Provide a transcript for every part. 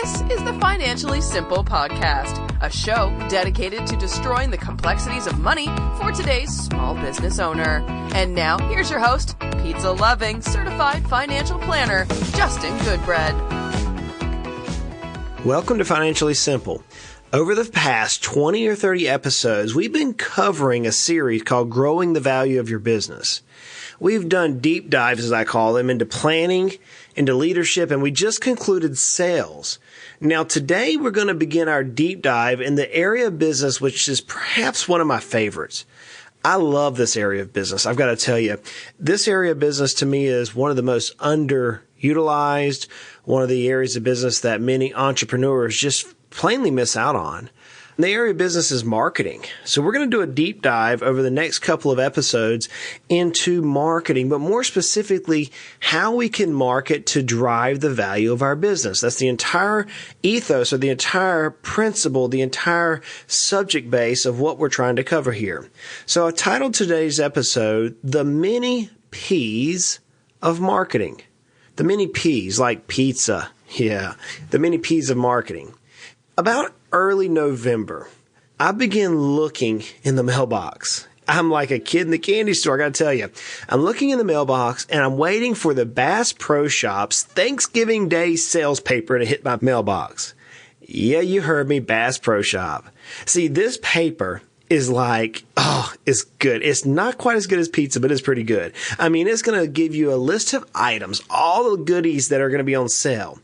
This is the Financially Simple Podcast, a show dedicated to destroying the complexities of money for today's small business owner. And now, here's your host, pizza-loving, certified financial planner, Justin Goodbread. Welcome to Financially Simple. Over the past 20 or 30 episodes, we've been covering a series called Growing the Value of Your Business. We've done deep dives, as I call them, into planning, into leadership, and we just concluded sales. Now, today we're going to begin our deep dive in the area of business, which is perhaps one of my favorites. I love this area of business. I've got to tell you, this area of business to me is one of the most underutilized, one of the areas of business that many entrepreneurs just plainly miss out on. And the area of business is marketing. So we're going to do a deep dive over the next couple of episodes into marketing, but more specifically, how we can market to drive the value of our business. That's the entire ethos or the entire principle, the entire subject base of what we're trying to cover here. So I titled today's episode, The Many P's of Marketing. The many P's, like pizza. Yeah, the many P's of marketing. About early November, I began looking in the mailbox. I'm like a kid in the candy store, I got to tell you. I'm looking in the mailbox and I'm waiting for the Bass Pro Shops Thanksgiving Day sales paper to hit my mailbox. Yeah, you heard me, Bass Pro Shop. See, this paper is like, it's good. It's not quite as good as pizza, but it's pretty good. I mean, it's going to give you a list of items, all the goodies that are going to be on sale.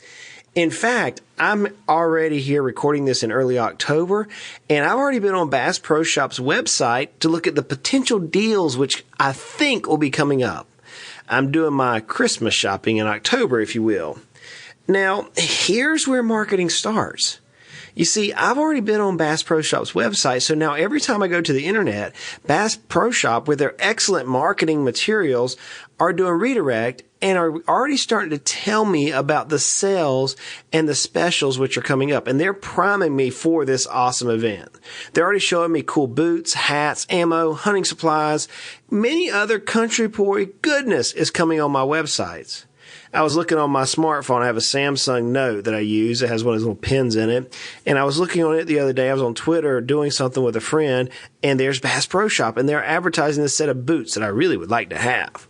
In fact, I'm already here recording this in early October, and I've already been on Bass Pro Shop's website to look at the potential deals which I think will be coming up. I'm doing my Christmas shopping in October, if you will. Now, here's where marketing starts. You see, I've already been on Bass Pro Shop's website, so now every time I go to the internet, Bass Pro Shop, with their excellent marketing materials, are doing redirect and are already starting to tell me about the sales and the specials which are coming up. And they're priming me for this awesome event. They're already showing me cool boots, hats, ammo, hunting supplies. Many other country boy goodness is coming on my websites. I was looking on my smartphone. I have a Samsung Note that I use. It has one of those little pins in it. And I was looking on it the other day. I was on Twitter doing something with a friend, and there's Bass Pro Shop, and they're advertising this set of boots that I really would like to have.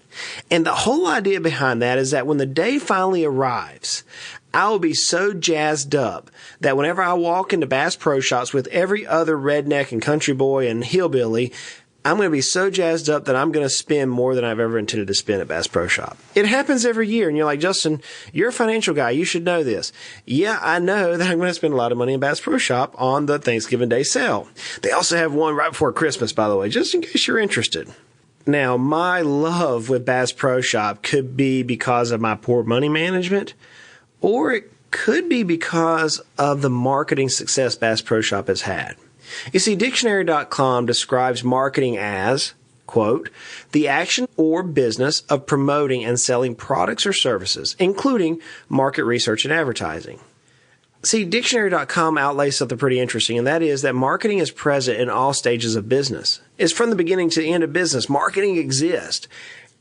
And the whole idea behind that is that when the day finally arrives, I will be so jazzed up that whenever I walk into Bass Pro Shops with every other redneck and country boy and hillbilly, I'm going to be so jazzed up that I'm going to spend more than I've ever intended to spend at Bass Pro Shop. It happens every year, and you're like, Justin, you're a financial guy. You should know this. Yeah, I know that I'm going to spend a lot of money in Bass Pro Shop on the Thanksgiving Day sale. They also have one right before Christmas, by the way, just in case you're interested. Now, my love with Bass Pro Shop could be because of my poor money management, or it could be because of the marketing success Bass Pro Shop has had. You see, dictionary.com describes marketing as, quote, the action or business of promoting and selling products or services, including market research and advertising. See, dictionary.com outlays something pretty interesting, and that is that marketing is present in all stages of business. It's from the beginning to the end of business. Marketing exists.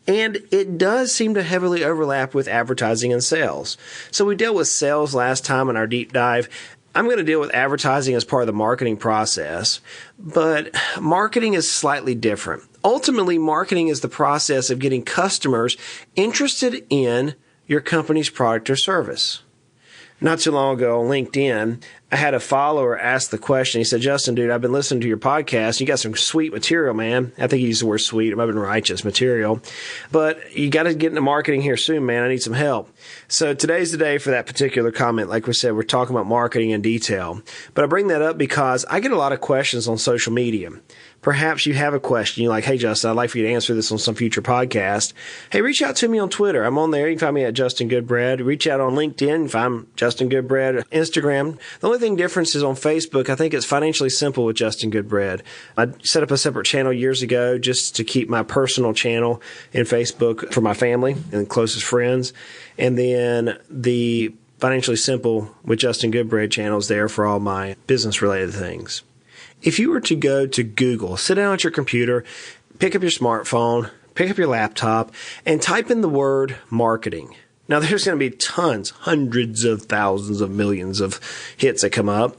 And it does seem to heavily overlap with advertising and sales. So we dealt with sales last time in our deep dive. I'm going to deal with advertising as part of the marketing process, but marketing is slightly different. Ultimately, marketing is the process of getting customers interested in your company's product or service. Not too long ago on LinkedIn, I had a follower ask the question. He said, Justin, dude, I've been listening to your podcast. You got some sweet material, man. I think he used the word sweet. It might have been righteous material. But you got to get into marketing here soon, man. I need some help. So today's the day for that particular comment. Like we said, we're talking about marketing in detail. But I bring that up because I get a lot of questions on social media. Perhaps you have a question. You're like, hey, Justin, I'd like for you to answer this on some future podcast. Hey, reach out to me on Twitter. I'm on there. You can find me at Justin Goodbread. Reach out on LinkedIn. You can find Justin Goodbread. Instagram. The only thing difference is on Facebook. I think it's Financially Simple with Justin Goodbread. I set up a separate channel years ago just to keep my personal channel in Facebook for my family and closest friends. And then the Financially Simple with Justin Goodbread channel is there for all my business-related things. If you were to go to Google, sit down at your computer, pick up your smartphone, pick up your laptop, and type in the word marketing, Now, there's going to be tons, hundreds of thousands of millions of hits that come up.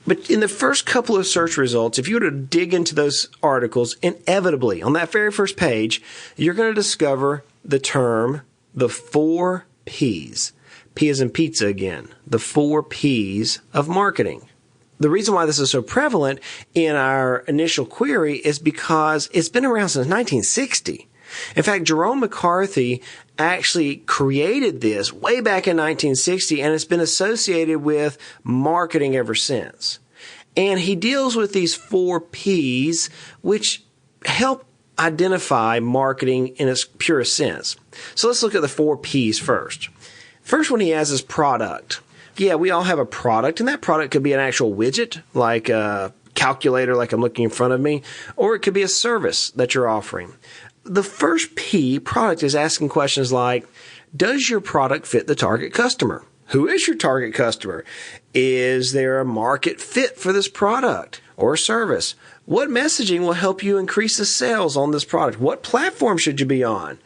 But in the first couple of search results, if you were to dig into those articles, inevitably, on that very first page, you're going to discover the term, the 4 Ps. P as in pizza again. The 4 Ps of marketing. The reason why this is so prevalent in our initial query is because it's been around since 1960. In fact, Jerome McCarthy actually created this way back in 1960, and it's been associated with marketing ever since. And he deals with these 4 Ps, which help identify marketing in its purest sense. So let's look at the 4 Ps first. First one he has is product. Yeah, we all have a product, and that product could be an actual widget, like a calculator like I'm looking in front of me, or it could be a service that you're offering. The first P, product, is asking questions like, does your product fit the target customer? Who is your target customer? Is there a market fit for this product or service? What messaging will help you increase the sales on this product? What platform should you be on?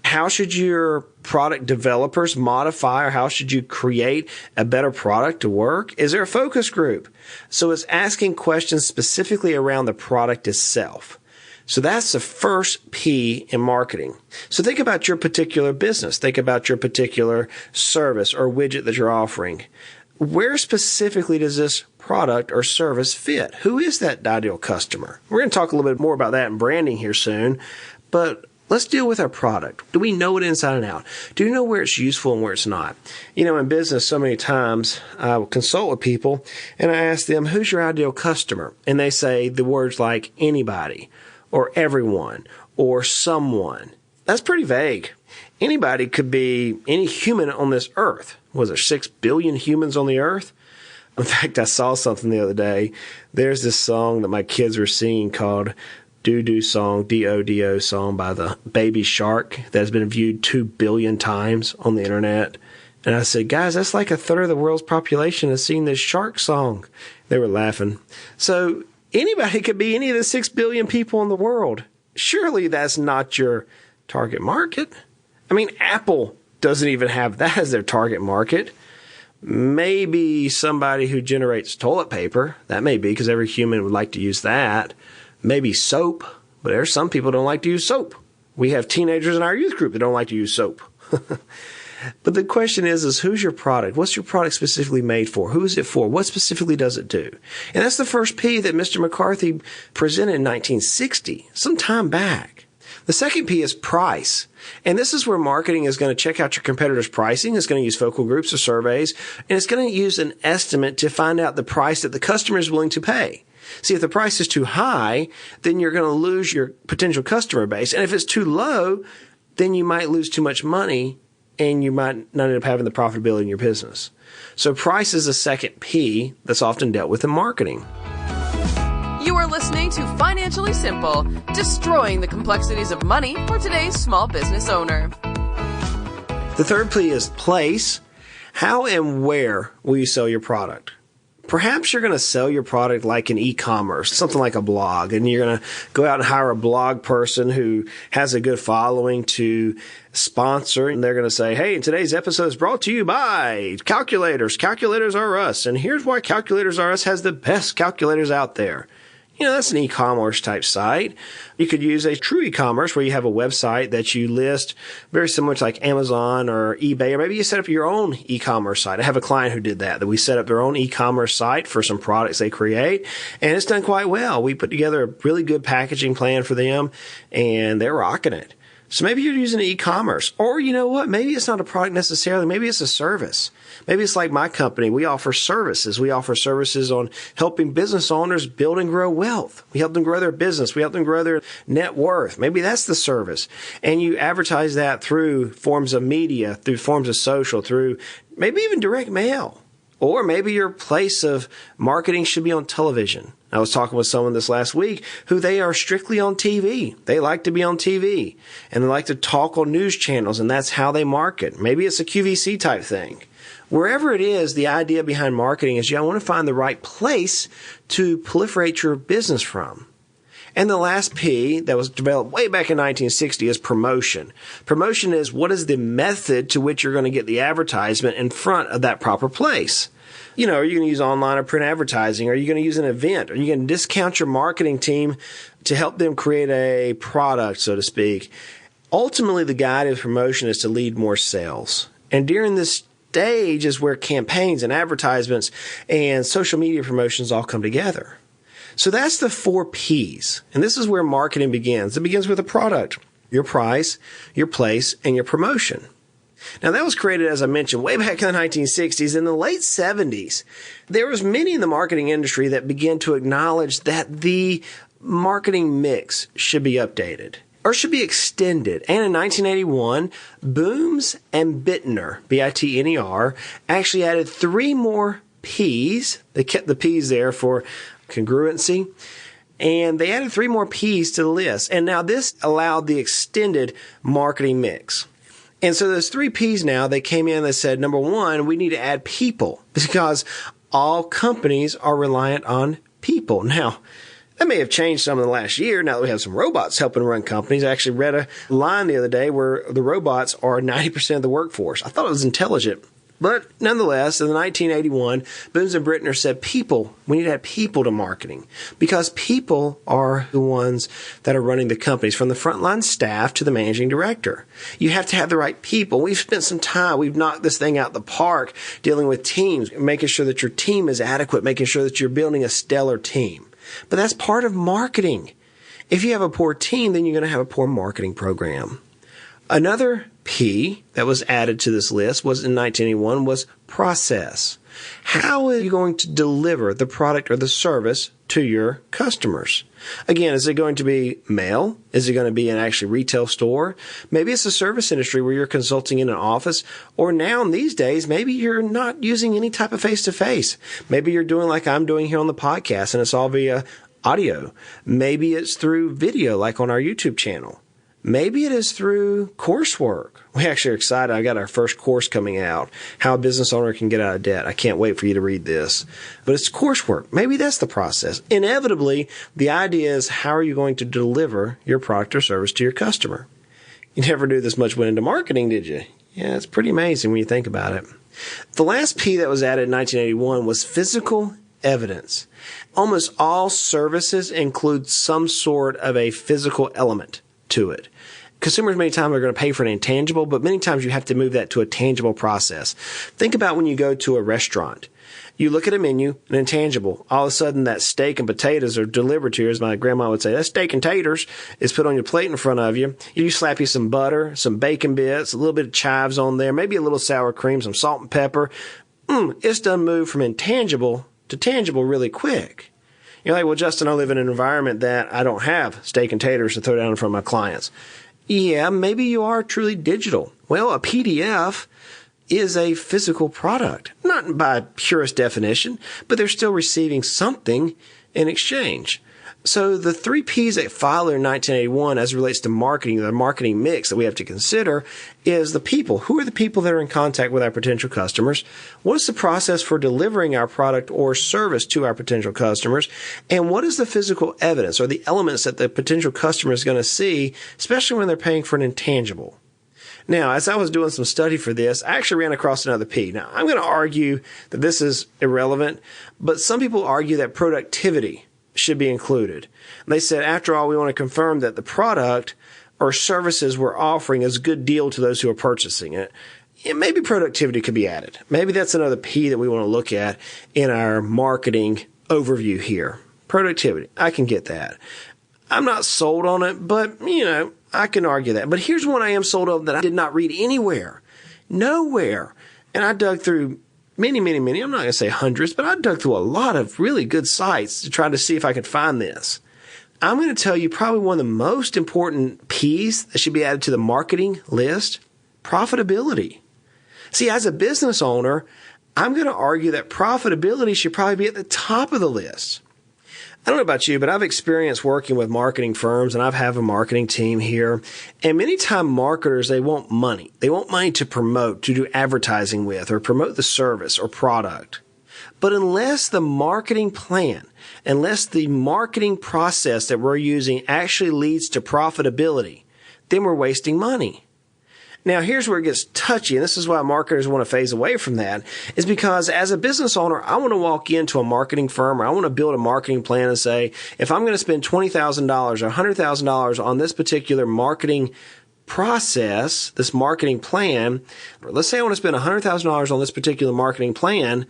How should your product developers modify, or how should you create a better product to work? Is there a focus group? So it's asking questions specifically around the product itself. So that's the first P in marketing. So think about your particular business. Think about your particular service or widget that you're offering. Where specifically does this product or service fit? Who is that ideal customer? We're going to talk a little bit more about that in branding here soon, but let's deal with our product. Do we know it inside and out? Do you know where it's useful and where it's not? You know, in business, so many times I will consult with people and I ask them, who's your ideal customer? And they say the words like anybody, or everyone, or someone. That's pretty vague. Anybody could be any human on this earth. Was there 6 billion humans on the earth? In fact, I saw something the other day. There's this song that my kids were singing called Doo-Doo Song, D-O-D-O song by the Baby Shark that has been viewed 2 billion times on the internet. And I said, guys, that's like a third of the world's population has seen this shark song. They were laughing. So anybody could be any of the 6 billion people in the world. Surely that's not your target market. I mean, Apple doesn't even have that as their target market. Maybe somebody who generates toilet paper. That may be because every human would like to use that. Maybe soap. But there's some people who don't like to use soap. We have teenagers in our youth group that don't like to use soap. But the question is who's your product? What's your product specifically made for? Who is it for? What specifically does it do? And that's the first P that Mr. McCarthy presented in 1960, some time back. The second P is price. And this is where marketing is going to check out your competitors' pricing. It's going to use focal groups or surveys. And it's going to use an estimate to find out the price that the customer is willing to pay. See, if the price is too high, then you're going to lose your potential customer base. And if it's too low, then you might lose too much money and you might not end up having the profitability in your business. So price is the second P that's often dealt with in marketing. You are listening to Financially Simple, destroying the complexities of money for today's small business owner. The third P is place. How and where will you sell your product? Perhaps you're going to sell your product like in e-commerce, something like a blog, and you're going to go out and hire a blog person who has a good following to sponsor, and they're going to say, hey, today's episode is brought to you by Calculators. Calculators Are Us, and here's why Calculators Are Us has the best calculators out there. You know, that's an e-commerce type site. You could use a true e-commerce where you have a website that you list very similar to like Amazon or eBay, or maybe you set up your own e-commerce site. I have a client who did that we set up their own e-commerce site for some products they create, and it's done quite well. We put together a really good packaging plan for them, and they're rocking it. So maybe you're using e-commerce, or you know what? Maybe it's not a product necessarily. Maybe it's a service. Maybe it's like my company. We offer services. We offer services on helping business owners build and grow wealth. We help them grow their business. We help them grow their net worth. Maybe that's the service. And you advertise that through forms of media, through forms of social, through maybe even direct mail. Or maybe your place of marketing should be on television. I was talking with someone this last week who they are strictly on TV. They like to be on TV and they like to talk on news channels, and that's how they market. Maybe it's a QVC type thing. Wherever it is, the idea behind marketing is you want to find the right place to proliferate your business from. And the last P that was developed way back in 1960 is promotion. Promotion is what is the method to which you're going to get the advertisement in front of that proper place. Are you going to use online or print advertising? Are you going to use an event? Are you going to discount your marketing team to help them create a product, so to speak? Ultimately, the guide of promotion is to lead more sales. And during this stage is where campaigns and advertisements and social media promotions all come together. So that's the 4 Ps. And this is where marketing begins. It begins with a product, your price, your place, and your promotion. Now, that was created, as I mentioned, way back in the 1960s. In the late 70s, there was many in the marketing industry that began to acknowledge that the marketing mix should be updated or should be extended. And in 1981, Booms and Bittner, B-I-T-N-E-R, actually added 3 more Ps. They kept the Ps there for congruency. And they added 3 more Ps to the list. And now this allowed the extended marketing mix. And so those 3 Ps now, they came in and they said, number 1, we need to add people because all companies are reliant on people. Now, that may have changed some in the last year now that we have some robots helping run companies. I actually read a line the other day where the robots are 90% of the workforce. I thought it was intelligent. But nonetheless, in 1981, Booms and Bittner said we need to add people to marketing because people are the ones that are running the companies from the frontline staff to the managing director. You have to have the right people. We've spent some time. We've knocked this thing out the park dealing with teams, making sure that your team is adequate, making sure that you're building a stellar team. But that's part of marketing. If you have a poor team, then you're going to have a poor marketing program. Another P that was added to this list was in 1981 was process. How are you going to deliver the product or the service to your customers? Again, is it going to be mail? Is it going to be an actually retail store? Maybe it's a service industry where you're consulting in an office. Or now in these days, maybe you're not using any type of face-to-face. Maybe you're doing like I'm doing here on the podcast and it's all via audio. Maybe it's through video like on our YouTube channel. Maybe it is through coursework. We actually are excited. I got our first course coming out, How a Business Owner Can Get Out of Debt. I can't wait for you to read this. But it's coursework. Maybe that's the process. Inevitably, the idea is how are you going to deliver your product or service to your customer? You never knew this much went into marketing, did you? Yeah, it's pretty amazing when you think about it. The last P that was added in 1981 was physical evidence. Almost all services include some sort of a physical element to it. Consumers many times are going to pay for an intangible, but many times you have to move that to a tangible process. Think about when you go to a restaurant. You look at a menu, an intangible. All of a sudden, that steak and potatoes are delivered to you, as my grandma would say. That steak and taters is put on your plate in front of you. You slap you some butter, some bacon bits, a little bit of chives on there, maybe a little sour cream, some salt and pepper. It's done moved from intangible to tangible really quick. You're like, well, Justin, I live in an environment that I don't have steak and taters to throw down in front of my clients. Yeah, maybe you are truly digital. Well, a PDF is a physical product, not by purest definition, but they're still receiving something in exchange. So the 3 Ps that follow in 1981 as it relates to marketing, the marketing mix that we have to consider is the people. Who are the people that are in contact with our potential customers? What is the process for delivering our product or service to our potential customers? And what is the physical evidence or the elements that the potential customer is going to see, especially when they're paying for an intangible? Now, as I was doing some study for this, I actually ran across another P. Now, I'm going to argue that this is irrelevant, but some people argue that productivity should be included. They said, after all, we want to confirm that the product or services we're offering is a good deal to those who are purchasing it. Maybe productivity could be added. Maybe that's another P that we want to look at in our marketing overview here. Productivity. I can get that. I'm not sold on it, but, I can argue that. But here's one I am sold on that I did not read anywhere. Nowhere. And I dug through many, I'm not going to say hundreds, but I dug through a lot of really good sites to try to see if I could find this. I'm going to tell you probably one of the most important Ps that should be added to the marketing list, profitability. See, as a business owner, I'm going to argue that profitability should probably be at the top of the list. I don't know about you, but I've experienced working with marketing firms, and I have a marketing team here. And many times marketers, they want money. They want money to promote, to do advertising with, or promote the service or product. But unless the marketing plan, unless the marketing process that we're using actually leads to profitability, then we're wasting money. Now, here's where it gets touchy, and this is why marketers want to phase away from that, is because as a business owner, I want to walk into a marketing firm, or I want to build a marketing plan and say, if I'm going to spend $20,000 or $100,000 on this particular marketing process, this marketing plan, let's say I want to spend $100,000 on this particular marketing plan,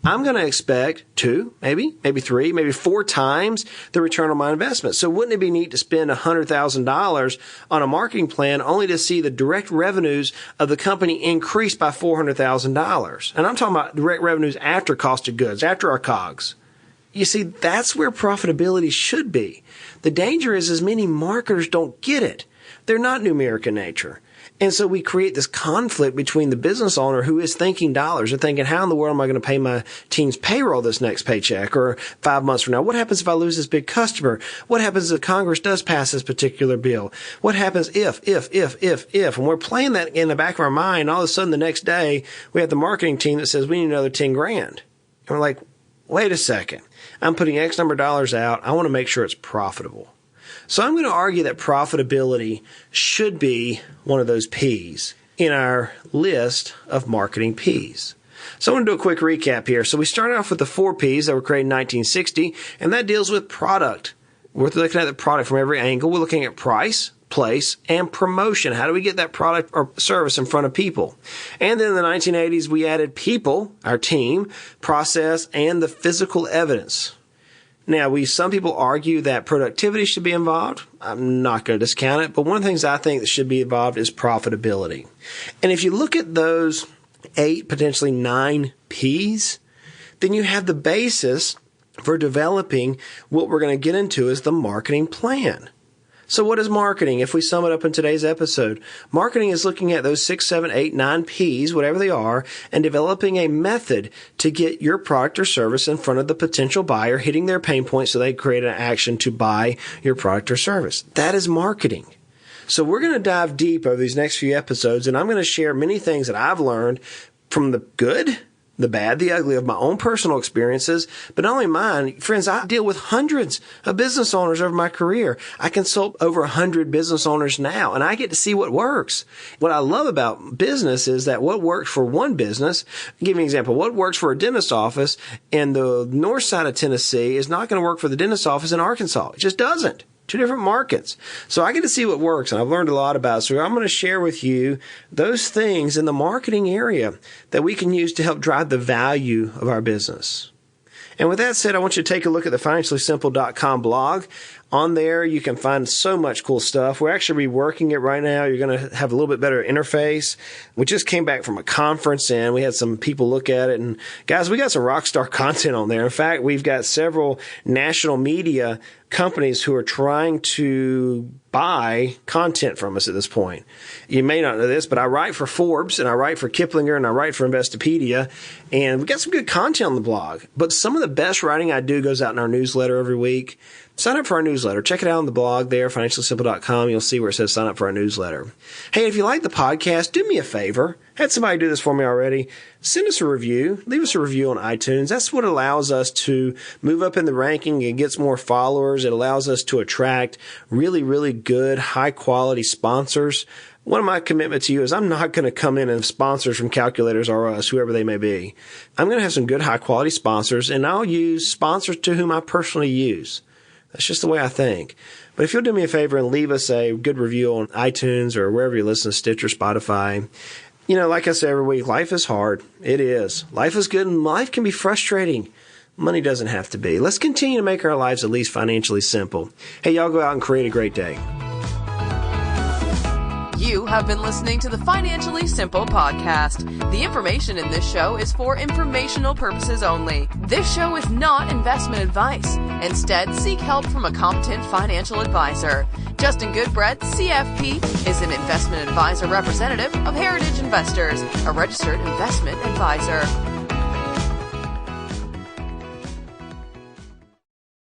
I'm going to expect 2, maybe 3, maybe 4 times the return on my investment. So wouldn't it be neat to spend $100,000 on a marketing plan only to see the direct revenues of the company increase by $400,000? And I'm talking about direct revenues after cost of goods, after our COGS. You see, that's where profitability should be. The danger is many marketers don't get it. They're not numeric in nature. And so we create this conflict between the business owner who is thinking dollars and thinking, how in the world am I going to pay my team's payroll this next paycheck or 5 months from now? What happens if I lose this big customer? What happens if Congress does pass this particular bill? What happens if? And we're playing that in the back of our mind. All of a sudden the next day we have the marketing team that says we need another $10,000. And we're like, wait a second. I'm putting X number of dollars out. I want to make sure it's profitable. So I'm going to argue that profitability should be one of those P's in our list of marketing P's. So I want to do a quick recap here. So we started off with the 4 P's that were created in 1960, and that deals with product. We're looking at the product from every angle. We're looking at price, place, and promotion. How do we get that product or service in front of people? And then in the 1980s, we added people, our team, process, and the physical evidence. Now, some people argue that productivity should be involved. I'm not going to discount it, but one of the things I think that should be involved is profitability. And if you look at those 8, potentially 9 P's, then you have the basis for developing what we're going to get into as the marketing plan. So what is marketing? If we sum it up in today's episode, marketing is looking at those 6, 7, 8, 9 P's, whatever they are, and developing a method to get your product or service in front of the potential buyer, hitting their pain point so they create an action to buy your product or service. That is marketing. So we're going to dive deep over these next few episodes, and I'm going to share many things that I've learned from the good, the bad, the ugly of my own personal experiences, but not only mine. Friends, I deal with hundreds of business owners over my career. I consult over 100 business owners now, and I get to see what works. What I love about business is that what works for one business, I'll give you an example, what works for a dentist office in the north side of Tennessee is not going to work for the dentist office in Arkansas. It just doesn't. 2 different markets. So I get to see what works, and I've learned a lot about it. So I'm going to share with you those things in the marketing area that we can use to help drive the value of our business. And with that said, I want you to take a look at the financiallysimple.com blog. On there, you can find so much cool stuff. We're actually reworking it right now. You're going to have a little bit better interface. We just came back from a conference, and we had some people look at it. And guys, we got some rock star content on there. In fact, we've got several national media companies who are trying to buy content from us at this point. You may not know this, but I write for Forbes, and I write for Kiplinger, and I write for Investopedia, and we got some good content on the blog. But some of the best writing I do goes out in our newsletter every week. Sign up for our newsletter. Check it out on the blog there, financiallysimple.com. You'll see where it says sign up for our newsletter. Hey, if you like the podcast, do me a favor. I had somebody do this for me already. Send us a review. Leave us a review on iTunes. That's what allows us to move up in the ranking and gets more followers. It allows us to attract really, really good, high-quality sponsors. One of my commitments to you is I'm not going to come in and sponsors from Calculators R Us, whoever they may be. I'm going to have some good, high-quality sponsors, and I'll use sponsors to whom I personally use. That's just the way I think. But if you'll do me a favor and leave us a good review on iTunes or wherever you listen, Stitcher, Spotify. You know, like I say every week, life is hard. It is. Life is good, and life can be frustrating. Money doesn't have to be. Let's continue to make our lives at least financially simple. Hey, y'all go out and create a great day. You have been listening to the Financially Simple podcast. The information in this show is for informational purposes only. This show is not investment advice. Instead, seek help from a competent financial advisor. Justin Goodbread, CFP, is an investment advisor representative of Heritage Investors, a registered investment advisor.